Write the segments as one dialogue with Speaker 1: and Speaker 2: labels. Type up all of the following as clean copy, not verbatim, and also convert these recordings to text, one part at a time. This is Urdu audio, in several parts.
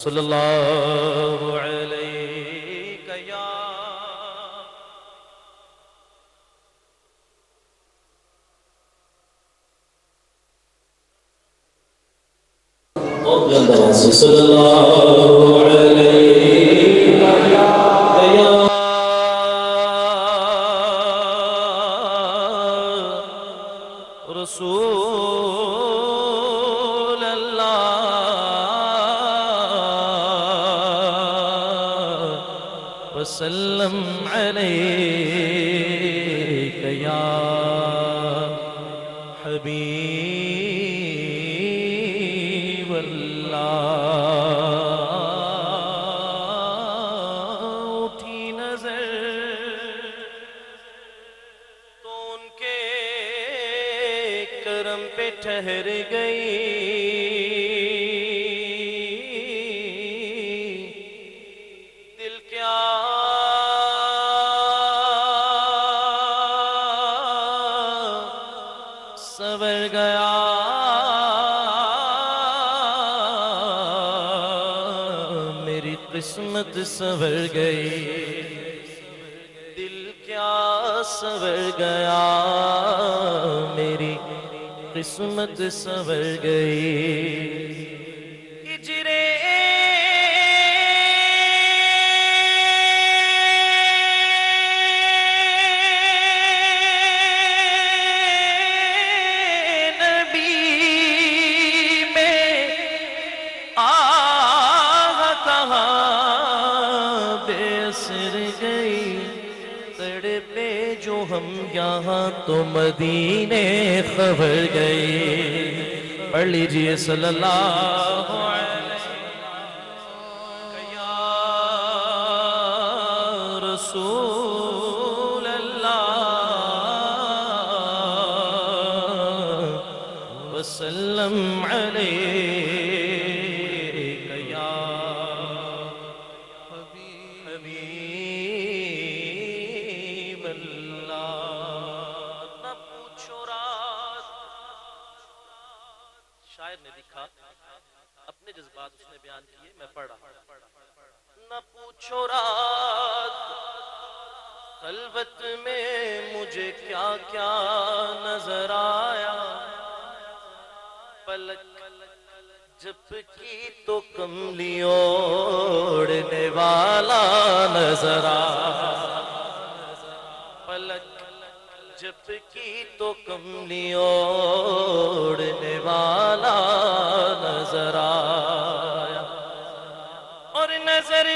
Speaker 1: صلی اللہ علیہ یا صلی اللہ علیہ یا رسول اللہ وسلم علیک یا حبیب اللہ اٹھی نظر تو ان کے کرم پہ ٹھہر گئی دل کیا سنور گیا میری قسمت سنور گئی دل کیا سنور گیا میری قسمت سنور گئی ہجرے نبی میں آہ کہاں بے اثر گئی تڑپے جو ہم یہاں تو مدینے خبر گئی پڑھ لیجئے صلی اللہ علیہ یا رسول اللہ وسلم علیک یا حبیب اللہ نہ پوچھو رات شاعر نے لکھا اپنے جذبات اس نے بیان کیے میں پڑھ رہا نہ پوچھو رات خلوت میں مجھے کیا کیا نظر آیا پلک جب کی تو کملی اوڑھنے والا نظر آیا پلک جب کی تو کملی اوڑھنے والا نظر آیا اور نظر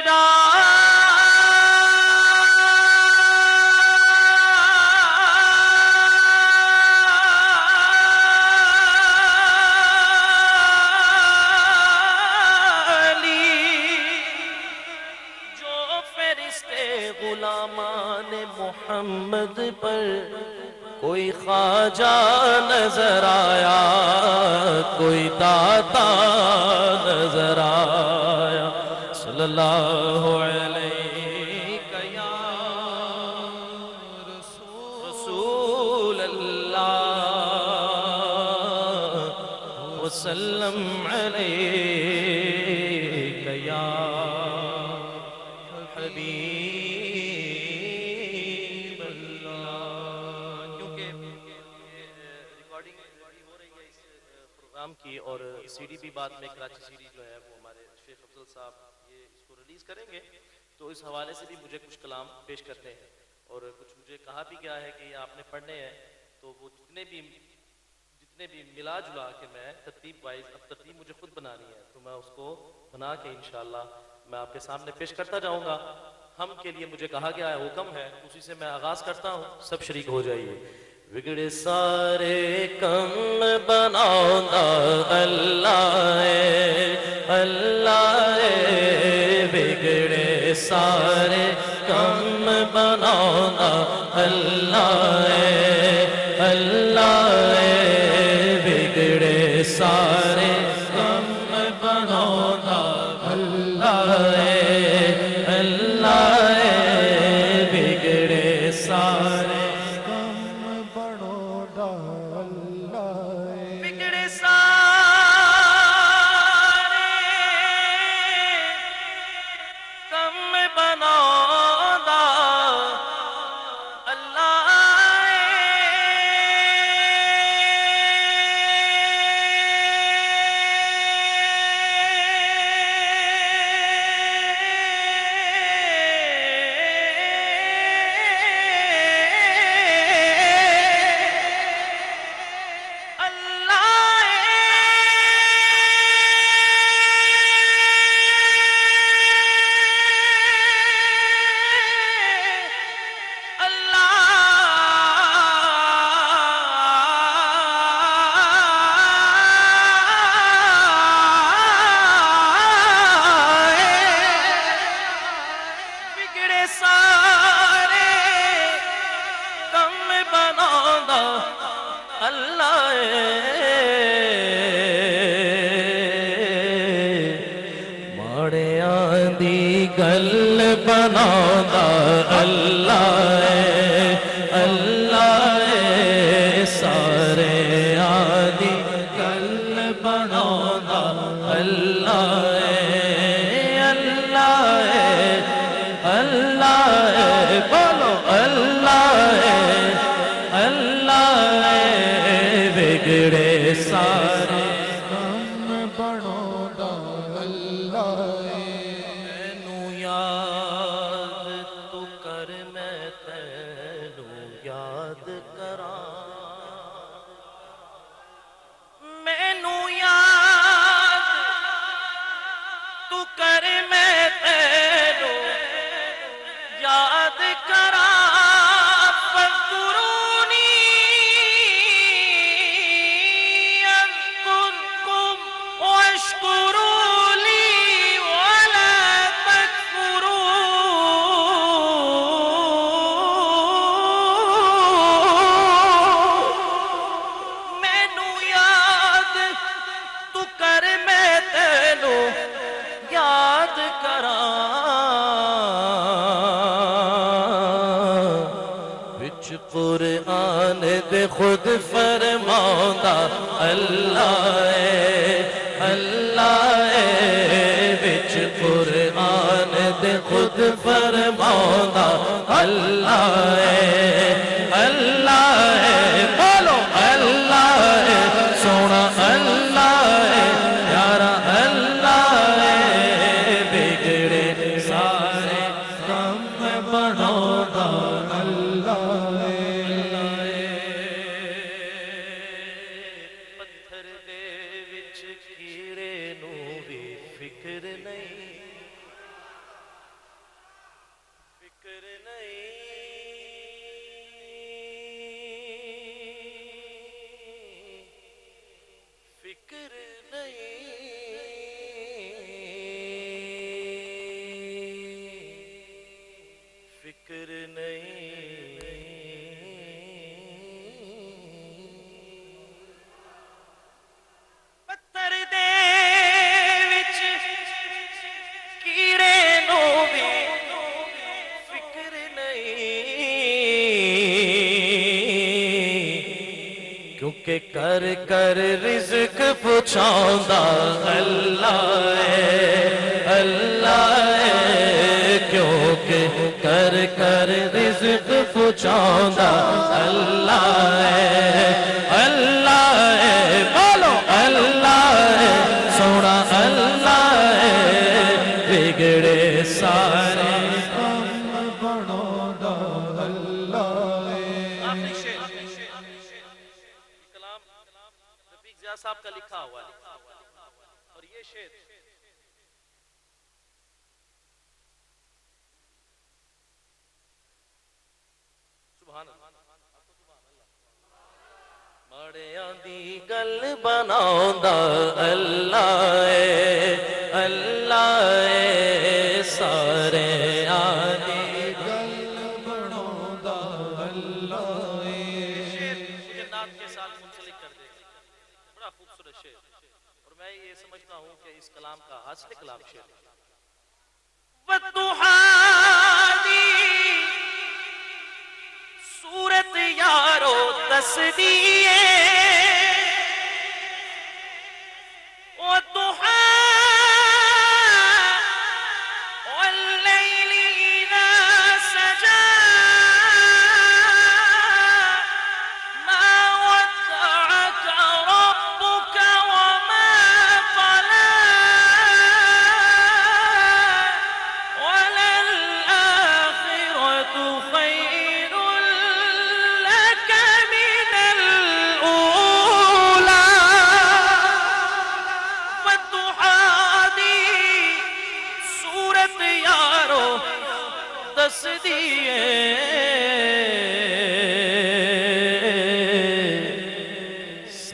Speaker 1: غلامان محمد پر کوئی خواجہ نظر آیا کوئی داتا نظر آیا صلی اللہ علیہ یا رسول اللہ وسلم علیک یا حبیب اللہ کیونکہ ریکارڈنگ ہو رہی ہے اس پروگرام کی اور سی ڈی بھی بعد میں کراچی سی ڈی جو ہے وہ ہمارے شیخ افضل صاحب یہ اس کو ریلیز کریں گے تو اس حوالے سے بھی مجھے کچھ کلام پیش کرنے ہیں اور کچھ مجھے کہا بھی گیا ہے کہ یہ آپ نے پڑھنے ہیں تو وہ جتنے بھی ملا جلا کے میں ترتیب وائز اب ترتیب مجھے خود بنانی ہے تو میں اس کو بنا کے انشاءاللہ میں آپ کے سامنے پیش کرتا جاؤں گا ہم کے لیے مجھے کہا گیا ہے حکم ہے اسی سے میں آغاز کرتا ہوں سب شریک ہو جائیے بگڑے سارے کم بناؤں اللہ اللہ بگڑے سارے کم بناؤں اللہ اللہ بگڑے سارے کم بناؤں اللہ اللہ بگڑے سارے بگڑے سارے ماڑیاں دی گل بناوندا اللہ ہے اللہ ہے سارے آدی گل بناوندا اللہ ہے اللہ ہے اللہ ہے بولو اللہ ہے اللہ ہے بگڑے سارے قرآن دے خود فرماوندا اللہ ہے اللہ ہے وچ قرآن دے خود فرماوندا اللہ ہے اللہ ہے بولو اللہ ہے سونا اللہ ہے پیارا اللہ ہے بگڑے سارے کم بناوندا کہ کر کر رزق پہنچاوندا اللہ ہے اللہ ہے کیونکہ کر کر رزق پہنچاوندا اللہ ہے اللہ ہے بولو اللہ ہے سونا اللہ ہے بگڑے سارے صاحب کا لکھا ہوا ہے اور یہ شعر سبحان اللہ ماڑیاں دی گل بناوندا اللہ ہے اللہ ہے سارے آدی گل بناوندا اللہ ہے شعر مجھے نعت کے ساتھ منسلک کر دے بڑا خوبصورت شعر اور میں یہ سمجھتا ہوں کہ اس کلام کا حاصل کلام شعر ہے صورت یارو تصدیے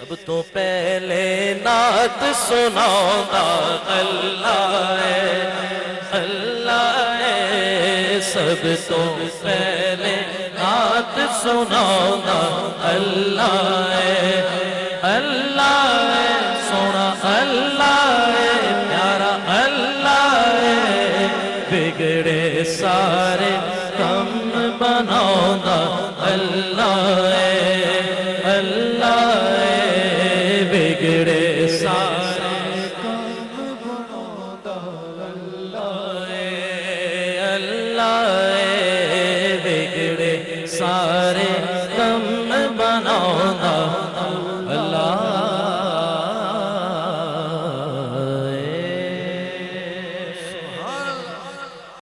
Speaker 1: سب تو پہلے نعت سناوندا اللہ ہے اللہ ہے سب تو پہلے نعت سناوندا اللہ ہے اللہ ہے سونا اللہ ہے پیارا اللہ
Speaker 2: بگڑے سارے کم بناؤں دا اللہ